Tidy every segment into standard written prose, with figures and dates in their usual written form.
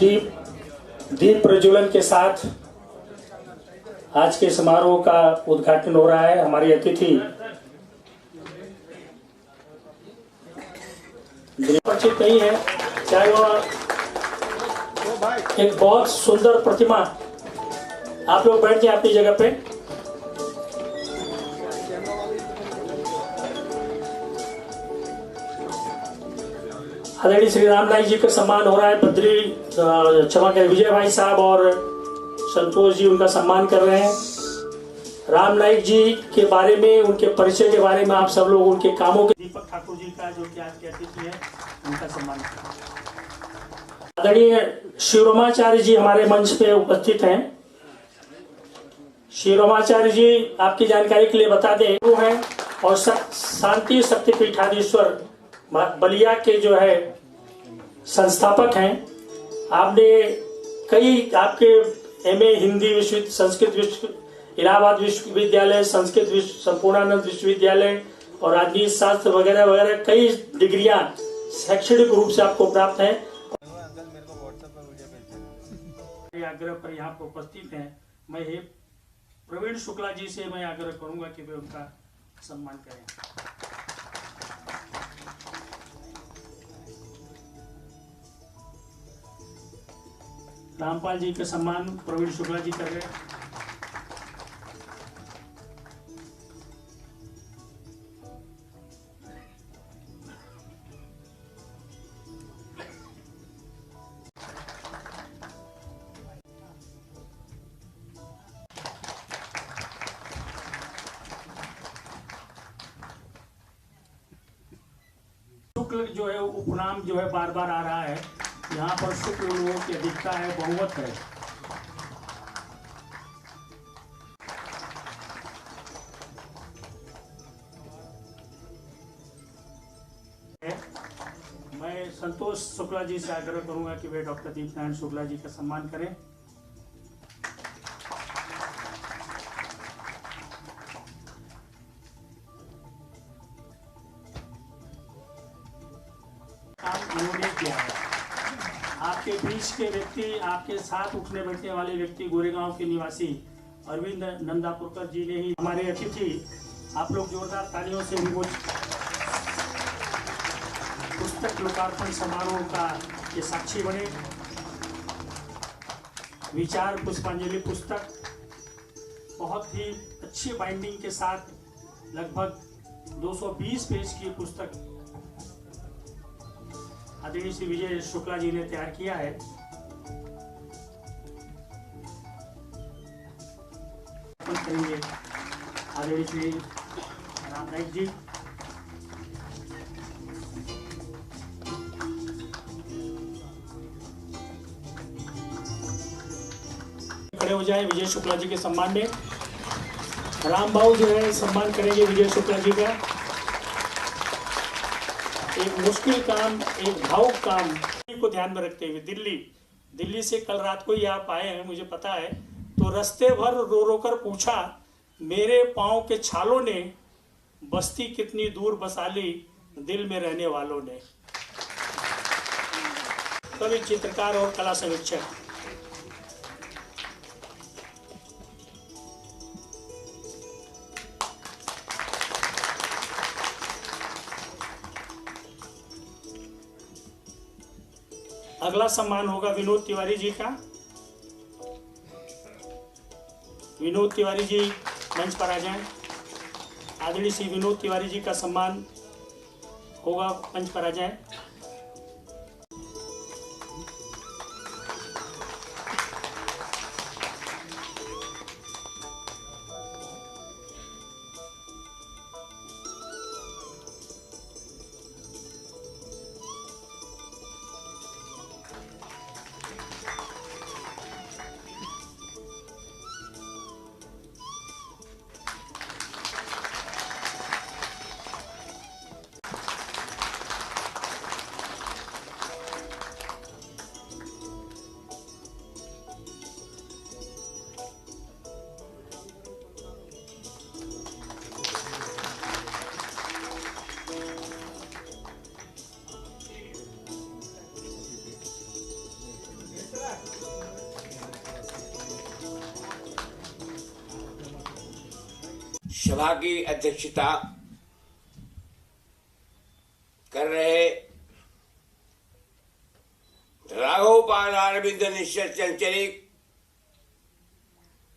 दीप प्रज्वलन के साथ आज के समारोह का उद्घाटन हो रहा है। हमारी अतिथि परिचित नहीं है, चाहे वह एक बहुत सुंदर प्रतिमा। आप लोग बैठ जाए अपनी जगह पे। आदरणीय श्री राम नाईक जी का सम्मान हो रहा है। बद्री क्षमा करें, विजय भाई साहब और संतोष जी उनका सम्मान कर रहे हैं। राम नाईक जी के बारे में, उनके परिचय के बारे में आप सब लोग उनके कामों के। दीपक ठाकुर जी का जो कि आज के अतिथि है, उनका सम्मान करें। आदरणीय शिवरोमाचार्य जी हमारे मंच पे उपस्थित हैं। शिवरोमाचार्य जी आपकी जानकारी के लिए बता दें, वो है और शांति शक्तिपीठाधीश्वर बलिया के जो है संस्थापक हैं। आपने कई आपके एमए हिंदी संस्कृत इलाहाबाद विश्वविद्यालय, संस्कृत संपूर्णानंद विश्वविद्यालय और राजनीति शास्त्र वगैरह वगैरह कई डिग्रियां शैक्षणिक रूप से आपको प्राप्त हैं। आग्रह पर यहाँ पर उपस्थित हैं। मैं हे प्रवीण शुक्ला जी से मैं आग्रह करूंगा कि वे उनका सम्मान करें। रामपाल जी का सम्मान प्रवीण शुक्ला जी कर रहे हैं। शुक्ल जो है उपनाम जो है बार बार आ रहा है। यहाँ पर शुक्ल लोगों की अधिकता है, बहुमत है। मैं संतोष शुक्ला जी से आग्रह करूंगा कि वे डॉक्टर दीपनारायण शुक्ला जी का सम्मान करें। उन्होंने किया है। आपके बीच के व्यक्ति, आपके साथ उठने बैठने वाले व्यक्ति गोरेगांव के निवासी अरविंद नंदापुरकर जी ने ही हमारे अतिथि। आप लोग जोरदार तालियों से उनको पुस्तक लोकार्पण समारोह का ये साक्षी बने। विचार पुष्पांजलि पुस्तक बहुत ही अच्छी बाइंडिंग के साथ लगभग 220 पेज की पुस्तक आदरणीय श्री विजय शुक्ला जी ने तैयार किया है। करेंगे आदरणीय श्री राम नाईक जी। खड़े हो जाए विजय शुक्ला जी के सम्मान में। राम बाबू जो है सम्मान करेंगे विजय शुक्ला जी का। एक मुश्किल काम, एक भावुक काम को ध्यान में रखते हुए दिल्ली से कल रात को ही आप आए हैं, मुझे पता है। तो रास्ते भर रो रो कर पूछा, मेरे पाँव के छालों ने बस्ती कितनी दूर बसा ली दिल में रहने वालों ने। कवि, चित्रकार और कला समीक्षक। अगला सम्मान होगा विनोद तिवारी जी का। विनोद तिवारी जी मंच पर आ जाएं। आदरणीय श्री विनोद तिवारी जी का सम्मान होगा, मंच पर आ जाएं। सभा की अध्यक्षता कर रहे राघोपाल अरविंद निश्चल चंचलिक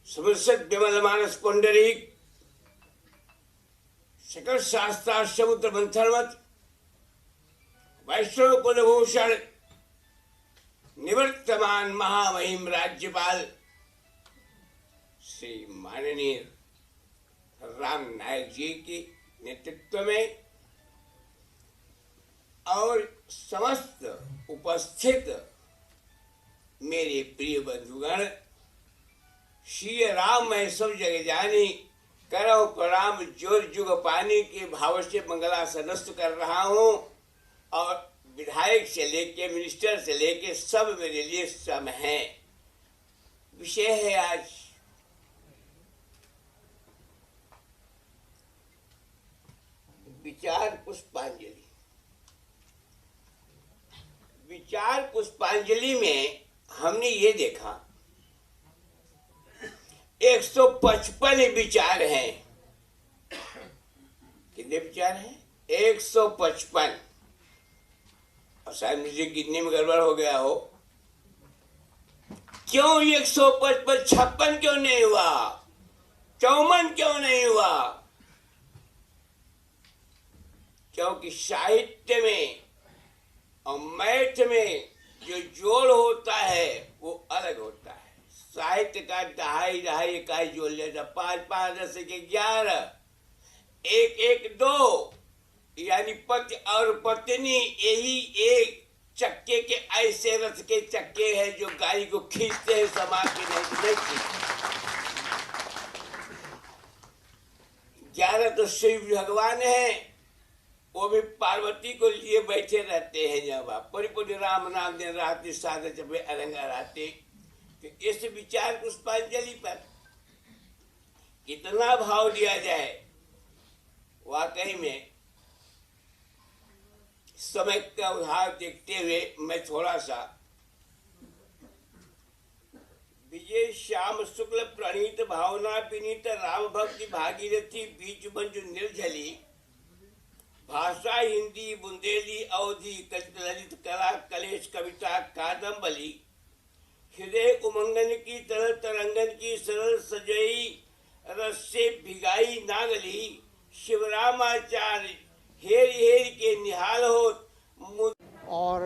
समृत विमल मानस पुंडरीक सकल शास्त्रा समुद्र मंथनवत वैष्णव कुलभूषण निवर्तमान महामहिम राज्यपाल श्री माननीय राम नायक जी के नेतृत्व में और समस्त उपस्थित मेरे प्रिय बंधुगण, श्री राम मैं सब जग जानी करो प्रणाम जोर जुग पानी के भाव से मंगलासनस्त कर रहा हूँ। और विधायक से लेके मिनिस्टर से लेके सब मेरे लिए सम हैं। विषय है आज विचार पुष्पांजलि। विचार पुष्पांजलि में हमने ये देखा 155 विचार हैं। कितने विचार हैं? 155। और शायद मुझे गिनने में गड़बड़ हो गया हो। क्यों 155? 56 क्यों नहीं हुआ? 54 क्यों नहीं हुआ? क्योंकि साहित्य में और मैथ में जो जोड़ होता है वो अलग होता है। साहित्य का ढाई इकाई जोड़ लेता, 5 10 के 11, 1 1 2, यानी पति और पत्नी यही एक चक्के के ऐसे रथ के चक्के हैं जो गाड़ी को खींचते हैं, समाज के नहीं खींचते। 11 तो शिव भगवान है, वो भी पार्वती को लिए बैठे रहते हैं। जब आप परिपूर्ण राम नाम दिन रात साधे जब अरंगा रहते, तो इस विचार पुष्पांजलि पर कितना भाव दिया जाए। वाकई में समय का उधार देखते हुए मैं थोड़ा सा विजय श्याम शुक्ल प्रणीत भावना विनीत राम भक्ति भागीरथी बीच मंजु निर्झली भाषा हिंदी बुंदेली अवधि ललित कला कलेश कविता कादम्बली हृदय उमंगन की तरल तरंगन की सरल सजई रस से भिगाई नागली शिवरामाचार्य हेर हेर के निहाल हो। और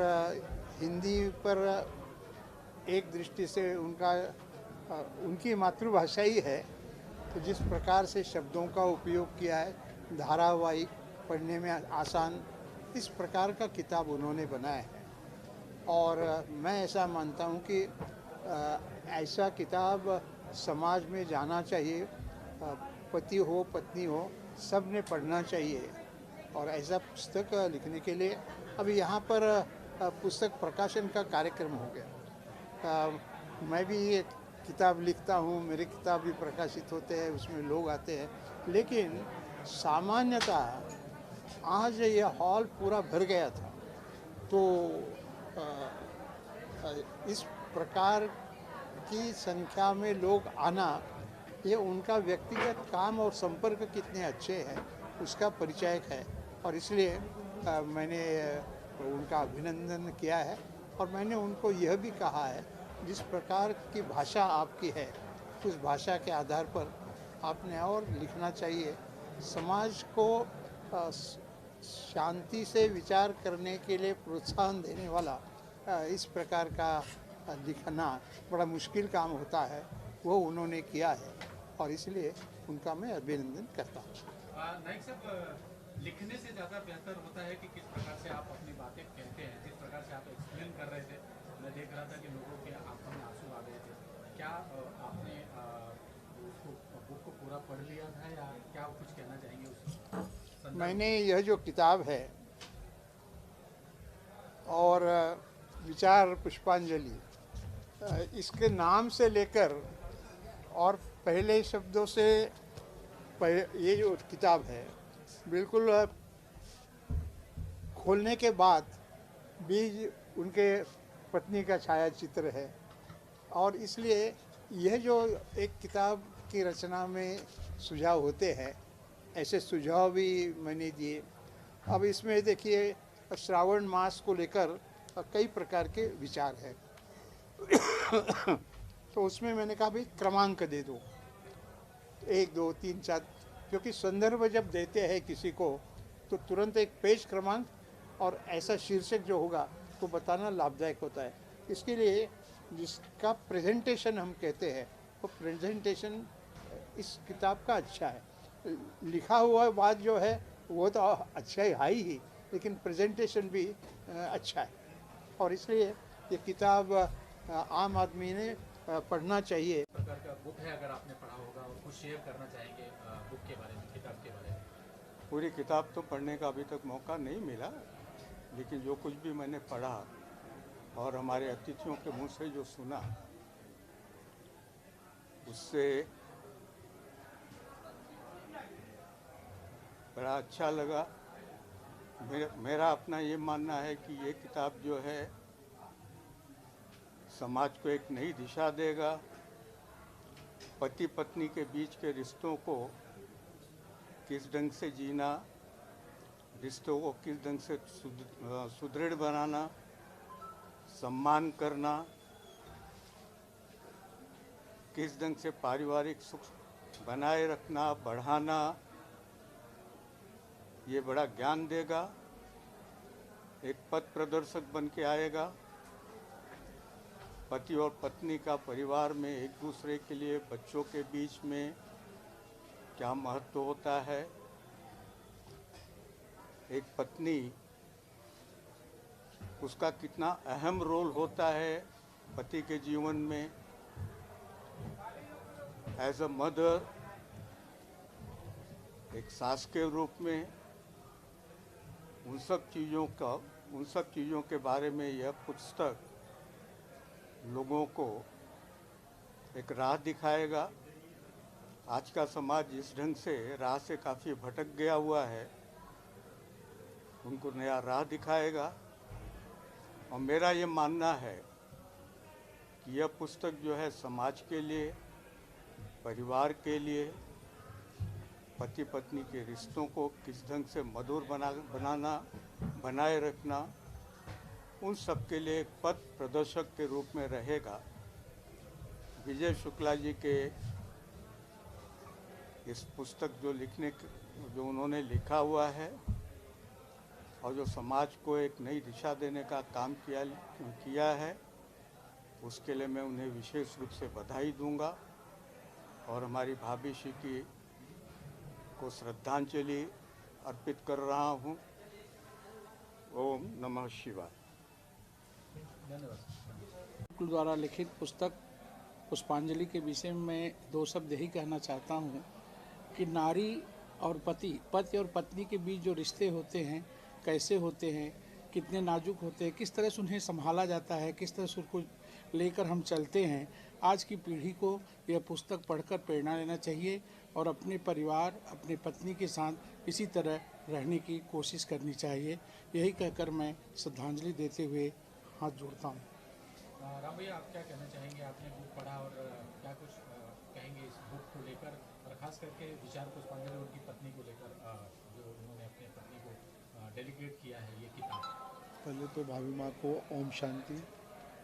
हिंदी पर एक दृष्टि से उनकी मातृभाषा ही है, तो जिस प्रकार से शब्दों का उपयोग किया है, धारावाहिक पढ़ने में आसान, इस प्रकार का किताब उन्होंने बनाया है। और मैं ऐसा मानता हूँ कि ऐसा किताब समाज में जाना चाहिए। पति हो पत्नी हो सब ने पढ़ना चाहिए। और ऐसा पुस्तक लिखने के लिए अभी यहाँ पर पुस्तक प्रकाशन का कार्यक्रम हो गया। मैं भी एक किताब लिखता हूँ, मेरे किताब भी प्रकाशित होते हैं, उसमें लोग आते हैं, लेकिन सामान्यतः आज ये हॉल पूरा भर गया था। तो इस प्रकार की संख्या में लोग आना, ये उनका व्यक्तिगत काम और संपर्क कितने अच्छे हैं उसका परिचायक है। और इसलिए मैंने उनका अभिनंदन किया है। और मैंने उनको यह भी कहा है, जिस प्रकार की भाषा आपकी है उस भाषा के आधार पर आपने और लिखना चाहिए। समाज को शांति से विचार करने के लिए प्रोत्साहन देने वाला इस प्रकार का लिखना बड़ा मुश्किल काम होता है, वो उन्होंने किया है और इसलिए उनका मैं अभिनंदन करता हूँ। नाइक साहब, लिखने से ज़्यादा बेहतर होता है कि किस प्रकार से आप अपनी बातें कहते हैं। जिस प्रकार से आप एक्सप्लेन कर रहे थे, मैं देख रहा था कि लोगों के आंखों में आंसू आ गए थे। क्या आपने उसको बुक को पूरा पढ़ लिया था या क्या कुछ कहना चाहेंगे उस? मैंने यह जो किताब है और विचार पुष्पांजलि, इसके नाम से लेकर और पहले शब्दों से ये जो किताब है बिल्कुल खोलने के बाद बीज उनके पत्नी का छायाचित्र है। और इसलिए यह जो एक किताब की रचना में सुझाव होते हैं ऐसे सुझाव भी मैंने दिए। अब इसमें देखिए श्रावण मास को लेकर कई प्रकार के विचार है। तो उसमें मैंने कहा भाई क्रमांक दे दो, 1 2 3 4, क्योंकि संदर्भ जब देते हैं किसी को तो तुरंत एक पेज क्रमांक और ऐसा शीर्षक जो होगा तो बताना लाभदायक होता है। इसके लिए जिसका प्रेजेंटेशन हम कहते हैं वो प्रेजेंटेशन इस किताब का अच्छा है। लिखा हुआ बात जो है वो तो अच्छा ही, लेकिन प्रेजेंटेशन भी अच्छा है और इसलिए ये किताब आम आदमी ने पढ़ना चाहिए। प्रकार का बुक है, अगर आपने पढ़ा होगा और कुछ शेयर करना चाहेंगे बुक के बारे में, किताब के बारे में? पूरी किताब तो पढ़ने का अभी तक मौका नहीं मिला, लेकिन जो कुछ भी मैंने पढ़ा और हमारे अतिथियों के मुंह से जो सुना उससे बड़ा अच्छा लगा। मेरा अपना ये मानना है कि ये किताब जो है समाज को एक नई दिशा देगा। पति पत्नी के बीच के रिश्तों को किस ढंग से जीना, रिश्तों को किस ढंग से सुदृढ़ बनाना, सम्मान करना, किस ढंग से पारिवारिक सुख बनाए रखना, बढ़ाना, ये बड़ा ज्ञान देगा। एक पथ प्रदर्शक बन के आएगा। पति और पत्नी का परिवार में एक दूसरे के लिए, बच्चों के बीच में क्या महत्व होता है, एक पत्नी उसका कितना अहम रोल होता है पति के जीवन में, एज अ मदर, एक सास के रूप में, उन सब चीज़ों के बारे में यह पुस्तक लोगों को एक राह दिखाएगा। आज का समाज इस ढंग से राह से काफ़ी भटक गया हुआ है, उनको नया राह दिखाएगा। और मेरा ये मानना है कि यह पुस्तक जो है समाज के लिए, परिवार के लिए, पति पत्नी के रिश्तों को किस ढंग से मधुर बनाए रखना, उन सब के लिए एक पथ प्रदर्शक के रूप में रहेगा। विजय शुक्ला जी के इस पुस्तक जो उन्होंने लिखा हुआ है और जो समाज को एक नई दिशा देने का काम किया है, उसके लिए मैं उन्हें विशेष रूप से बधाई दूंगा और हमारी भाभी श्री को श्रद्धांजलि अर्पित कर रहा हूँ। ओम नमः शिवाय। धन्यवाद। द्वारा लिखित पुस्तक पुष्पांजलि के विषय में मैं 2 शब्द यही कहना चाहता हूँ कि नारी और पति और पत्नी के बीच जो रिश्ते होते हैं कैसे होते हैं, कितने नाजुक होते हैं, किस तरह से उन्हें संभाला जाता है, किस तरह से उनको लेकर हम चलते हैं। आज की पीढ़ी को यह पुस्तक पढ़कर प्रेरणा लेना चाहिए और अपने परिवार, अपने पत्नी के साथ इसी तरह रहने की कोशिश करनी चाहिए। यही कहकर मैं श्रद्धांजलि देते हुए हाथ जोड़ता हूँ। राम भैया, आप क्या कहना चाहेंगे? आपने बुक पढ़ा और क्या कुछ कहेंगे इस बुक को लेकर, और ख़ास करके विचार पुष्पांजलि उनकी पत्नी को लेकर, जो उन्होंने अपनी पत्नी को डेडिकेट किया है ये किताब? पहले तो भाभी माँ को ओम शांति।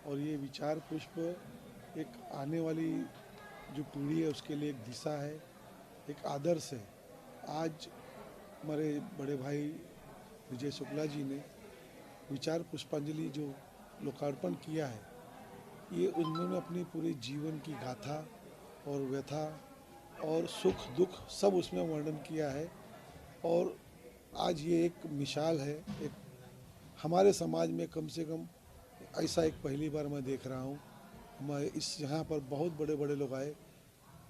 और ये विचार पुष्प एक आने वाली जो पीढ़ी है उसके लिए एक दिशा है, एक आदर्श है। आज हमारे बड़े भाई विजय शुक्ला जी ने विचार पुष्पांजलि जो लोकार्पण किया है, ये उन्होंने अपनी पूरे जीवन की गाथा और व्यथा और सुख दुख सब उसमें वर्णन किया है। और आज ये एक मिसाल है, एक हमारे समाज में कम से कम ऐसा एक पहली बार मैं देख रहा हूँ। मैं यहाँ पर बहुत बड़े बड़े लोग आए,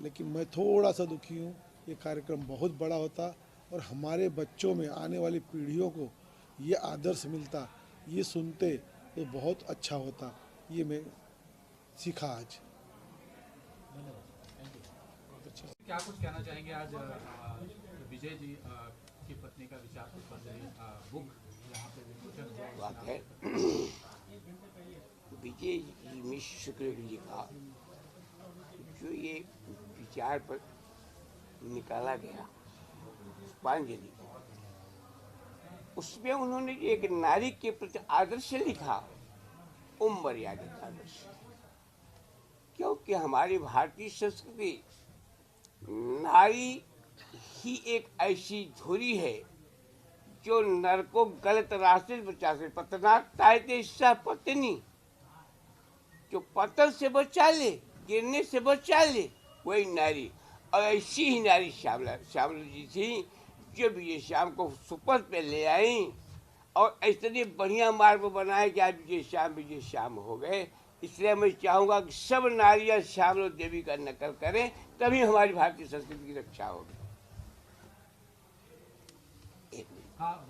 लेकिन मैं थोड़ा सा दुखी हूँ। ये कार्यक्रम बहुत बड़ा होता और हमारे बच्चों में, आने वाली पीढ़ियों को ये आदर्श मिलता, ये सुनते तो बहुत अच्छा होता। ये मैं सीखा आज। क्या कुछ कहना चाहेंगे आज विजय जी की पत्नी का विचार पुष्पांजलि बुक यहाँ पे विमोचन हुआ? बात है विजय जी मिश्र शुक्ल जी का जो ये विचार पर निकाला गया पुष्पांजलि, उसमें उन्होंने जो एक नारी के प्रति आदर्श लिखा, वो मर्यादित आदर्श, क्योंकि हमारी भारतीय संस्कृति नारी ही एक ऐसी धुरी है जो नर को गलत रास्ते से बचा से पतनात्ता पत्नी, जो पतन से बचा ले, गिरने से बचा ले, वही नारी। और ऐसी ही नारी श्यामला जी थी जो विजय श्याम को सुपर पे ले आई और ऐसे बढ़िया मार्ग बनाए कि आज विजय श्याम हो गए। इसलिए मैं चाहूँगा कि सब नारियां श्यामला देवी का नकल करें, तभी हमारी भारतीय संस्कृति की रक्षा होगी।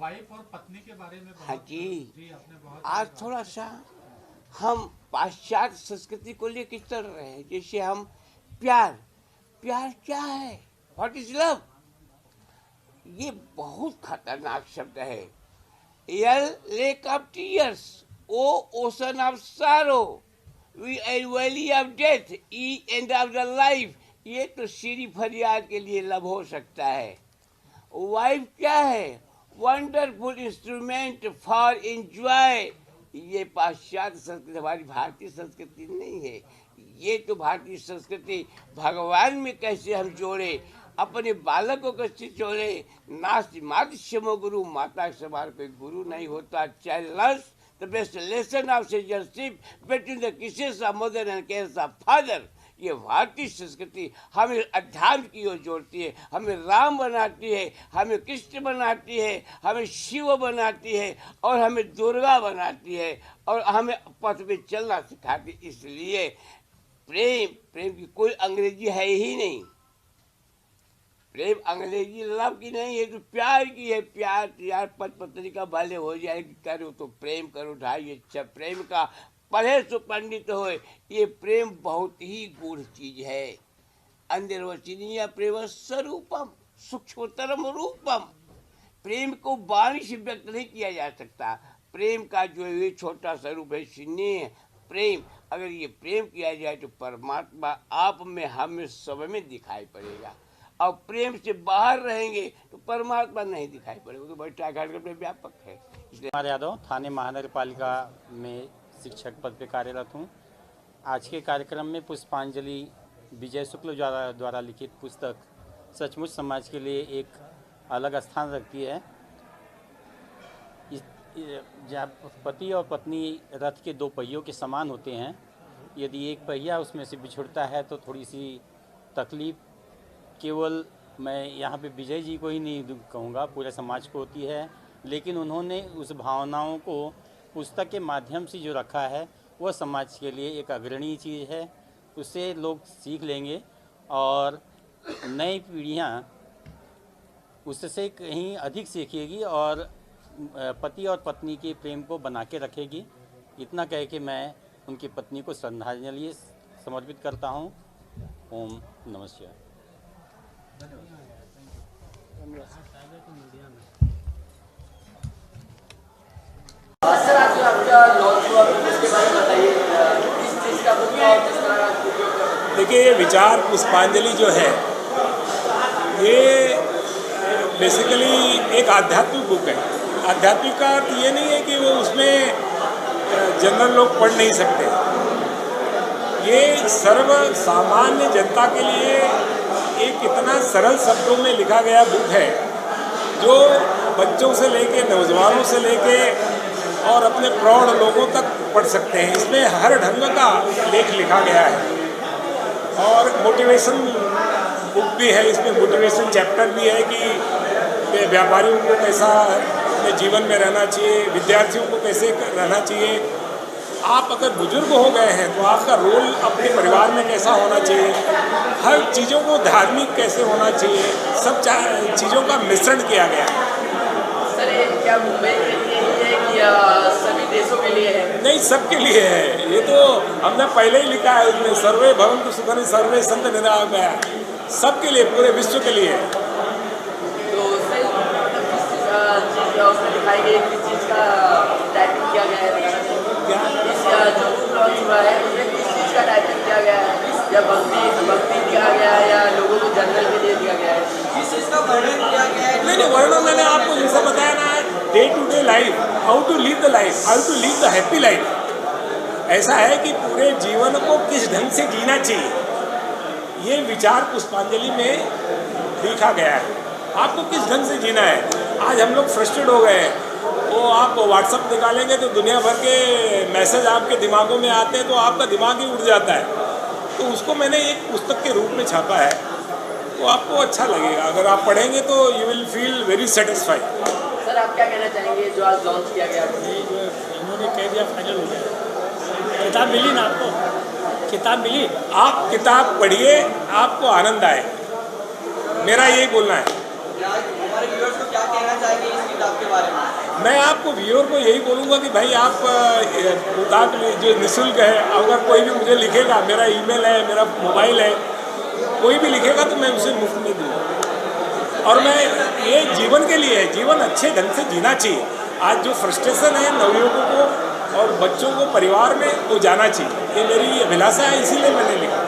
वाइफ और पत्नी के बारे में हाँ जी, आपने बहुत आज थोड़ा सा हम पाश्चात्य संस्कृति को लेकर चल रहे हैं। जैसे हम प्यार क्या है, व्हाट इज लव, ये बहुत खतरनाक शब्द है। L lake of tears, O ocean of sorrow, V L valley of death, E end of the life, ये तो सीरी फरियाद के लिए लव हो सकता है। वाइफ क्या है, वंडरफुल इंस्ट्रूमेंट फॉर एंजॉय। ये पाश्चात्य संस्कृति हमारी भारतीय संस्कृति नहीं है। ये तो भारतीय संस्कृति भगवान में कैसे हम जोड़े, अपने बालक को कैसे जोड़े। नास्ति मातृ गुरु, माता के समान कोई गुरु नहीं होता। Child the best lesson of citizenship between the kisses of mother and cares of father. ये भारतीय संस्कृति हमें अध्यात्म की ओर जोड़ती है, हमें राम बनाती है, हमें कृष्ण बनाती है, हमें शिव बनाती है और हमें दुर्गा बनाती है और हमें पथ पे चलना सिखाती है। इसलिए प्रेम की कोई अंग्रेजी है ही नहीं। प्रेम अंग्रेजी लव की नहीं है, तो प्यार की है। प्यार पति पत्नी का भले हो जाएगी, करो तो प्रेम करो, ढाई अच्छा प्रेम का पढ़े तो पंडित हो। ये प्रेम बहुत ही गूढ़ चीज है। अंतर्वचनीय प्रेम स्वरूपम सूक्ष्मतरम रूपम। प्रेम को वाणी से व्यक्त नहीं किया जा सकता। प्रेम का जो ये छोटा स्वरूप है स्नेह प्रेम, अगर ये प्रेम किया जाए तो परमात्मा आप में हमें सब में दिखाई पड़ेगा। और प्रेम से बाहर रहेंगे तो परमात्मा नहीं दिखाई पड़ेगा, तो बैठा घाट में व्यापक है। कुमार यादव थाने महानगर पालिका में शिक्षक पद पर कार्यरत हूँ। आज के कार्यक्रम में पुष्पांजलि विजय शुक्ल द्वारा लिखित पुस्तक सचमुच समाज के लिए एक अलग स्थान रखती है। जब पति और पत्नी रथ के दो पहियों के समान होते हैं, यदि एक पहिया उसमें से बिछुड़ता है तो थोड़ी सी तकलीफ केवल मैं यहाँ पे विजय जी को ही नहीं कहूँगा, पूरे समाज को होती है। लेकिन उन्होंने उस भावनाओं को पुस्तक के माध्यम से जो रखा है वह समाज के लिए एक अग्रणी चीज़ है। उससे लोग सीख लेंगे और नई पीढ़ियाँ उससे कहीं अधिक सीखेगी और पति और पत्नी के प्रेम को बना के रखेगी। इतना कह के मैं उनकी पत्नी को श्रद्धांजलि समर्पित करता हूँ। ओम नमः शिवाय। देखिए, ये विचार पुष्पांजलि जो है ये बेसिकली एक आध्यात्मिक बुक है। आध्यात्मिक का अर्थ ये नहीं है कि वो उसमें जनरल लोग पढ़ नहीं सकते। ये सर्व सामान्य जनता के लिए एक इतना सरल शब्दों में लिखा गया बुक है जो बच्चों से लेके नौजवानों से लेके और अपने प्रौढ़ लोगों तक पढ़ सकते हैं। इसमें हर ढंग का लेख लिखा गया है और मोटिवेशन बुक भी है। इसमें मोटिवेशन चैप्टर भी है कि व्यापारियों को कैसा अपने जीवन में रहना चाहिए, विद्यार्थियों को कैसे रहना चाहिए। आप अगर बुजुर्ग हो गए हैं तो आपका रोल अपने परिवार में कैसा होना चाहिए, हर चीज़ों को धार्मिक कैसे होना चाहिए, सब चीज़ों का मिश्रण किया गया है। सर, क्या मुंबई के लिए है कि सभी देशों के लिए है? नहीं, सबके लिए है। ये तो हमने पहले ही लिखा है उसमें, सर्वे भवन्तु सुखिनः सर्वे सन्तु निरामयाः, सबके लिए, पूरे विश्व के लिए। तो सर, किस चीज़ उसमें दिखाई गई, किस चीज़ का टाइपिंग किया गया है? जो बुक लॉन्च हुआ है उसमें किस चीज़ का टाइपिंग किया गया है? या भक्ति दिया गया है या लोगों को जनरल के लिए दिया गया है, किस चीज़ का वर्णन किया गया है? नहीं, वर्णन मैंने आपको जैसे बताया ना, day to day life, how to live the life, how to live the happy life. ऐसा है कि पूरे जीवन को किस ढंग से जीना चाहिए, ये विचार पुष्पांजलि में लिखा गया है। आपको किस ढंग से जीना है। आज हम लोग फ्रस्ट्रेट हो गए हैं, वो आप व्हाट्सअप निकालेंगे तो दुनिया भर के मैसेज आपके दिमागों में आते हैं, तो आपका दिमाग ही उड़ जाता है। तो उसको मैंने एक पुस्तक के रूप में छापा है, तो आपको अच्छा लगेगा। अगर आप पढ़ेंगे तो you will feel very satisfied. Sir आप क्या कहना चाहेंगे जो आज लॉन्च किया गया? इन्होंने कह दिया फाइनल हो गया। किताब मिली ना आपको? किताब मिली? आप किताब पढ़िए, आपको आनंद आए, मेरा यही बोलना है। हमारे व्यूअर्स को क्या कहना चाहेंगे इस किताब के बारे में? मैं आपको व्यूअर को यही बोलूँगा कि भाई आप किताब जो निःशुल्क है, अगर कोई भी मुझे लिखेगा, मेरा ईमेल है, मेरा मोबाइल है, कोई भी लिखेगा तो मैं उसे मुफ्त में दूँगा। और मैं ये जीवन के लिए है, जीवन अच्छे ढंग से जीना चाहिए। आज जो फ्रस्ट्रेशन है नवयुवकों को और बच्चों को परिवार में, वो जाना चाहिए। ये मेरी अभिलाषा है, इसीलिए मैंने लिखा।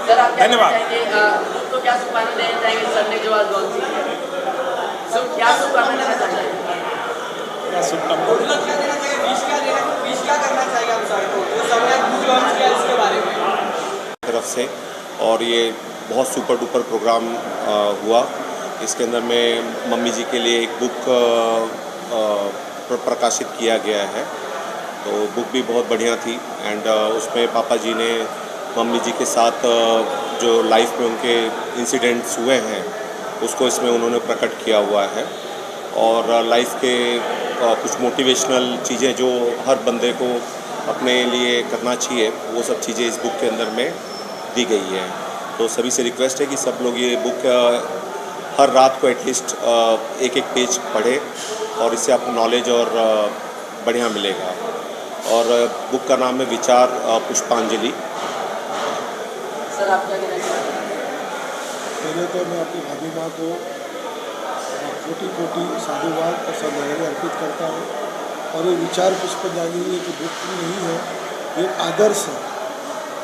सर आप क्या धन्यवाद। तो क्या शुभकामनाएं देना चाहेंगे सर ने जो आज लॉन्च किया? सर क्या शुभकामनाएं देना चाहेंगे? क्या शुभकामनाएं क्या करना चाहिए आप सर को जो सर ने बुक लॉन्च किया इसके बारे में? तरफ से, और ये बहुत सुपर डुपर प्रोग्राम हुआ। इसके अंदर में मम्मी जी के लिए एक बुक प्रकाशित किया गया है, तो बुक भी बहुत बढ़िया थी। एंड उसमें पापा जी ने मम्मी जी के साथ जो लाइफ में उनके इंसिडेंट्स हुए हैं उसको इसमें उन्होंने प्रकट किया हुआ है। और लाइफ के कुछ मोटिवेशनल चीज़ें जो हर बंदे को अपने लिए करना चाहिए, वो सब चीज़ें इस बुक के अंदर में दी गई है। तो सभी से रिक्वेस्ट है कि सब लोग ये बुक हर रात को एटलीस्ट एक एक पेज पढ़े, और इससे आपको नॉलेज और बढ़िया मिलेगा। और बुक का नाम है विचार पुष्पांजलि। सर आप क्या कहना चाहेंगे? पहले तो मैं अपनी भाभी माँ को कोटि कोटि साधुवाद और श्रद्धांजलि अर्पित करता हूँ। और ये विचार पुष्पांजलि एक बुक नहीं है, ये एक आदर्श है।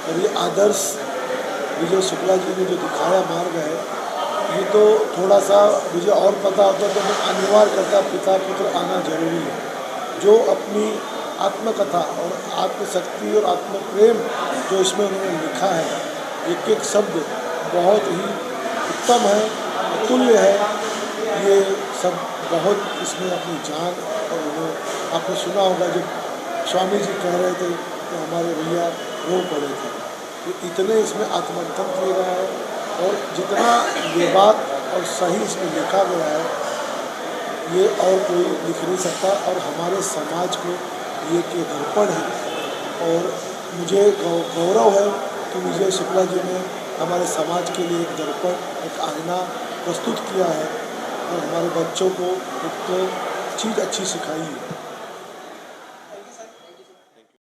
और ये आदर्श विजय शुक्ला जी ने जो दिखाया मार्ग है, ये तो थोड़ा सा मुझे और पता होता तो मैं अनिवार्य करता पिता पुत्र आना जरूरी है। जो अपनी आत्मकथा और आत्मशक्ति और आत्मप्रेम जो इसमें उन्होंने लिखा है, एक एक शब्द बहुत ही उत्तम है, अतुल्य है। ये सब बहुत इसमें अपनी जान, और आपने सुना होगा जब स्वामी जी कह रहे थे तो हमारे भैया रो पड़े थे। तो इतने इसमें आत्मंथन किया गया है, और जितना ये बात और सही इसमें लिखा गया है, ये और कोई लिख नहीं सकता। और हमारे समाज को ये के दर्पण है। और मुझे गौरव है कि विजय शुक्ला जी ने हमारे समाज के लिए एक दर्पण, एक आईना प्रस्तुत किया है, और हमारे बच्चों को एक तो चीज़ अच्छी सिखाई है।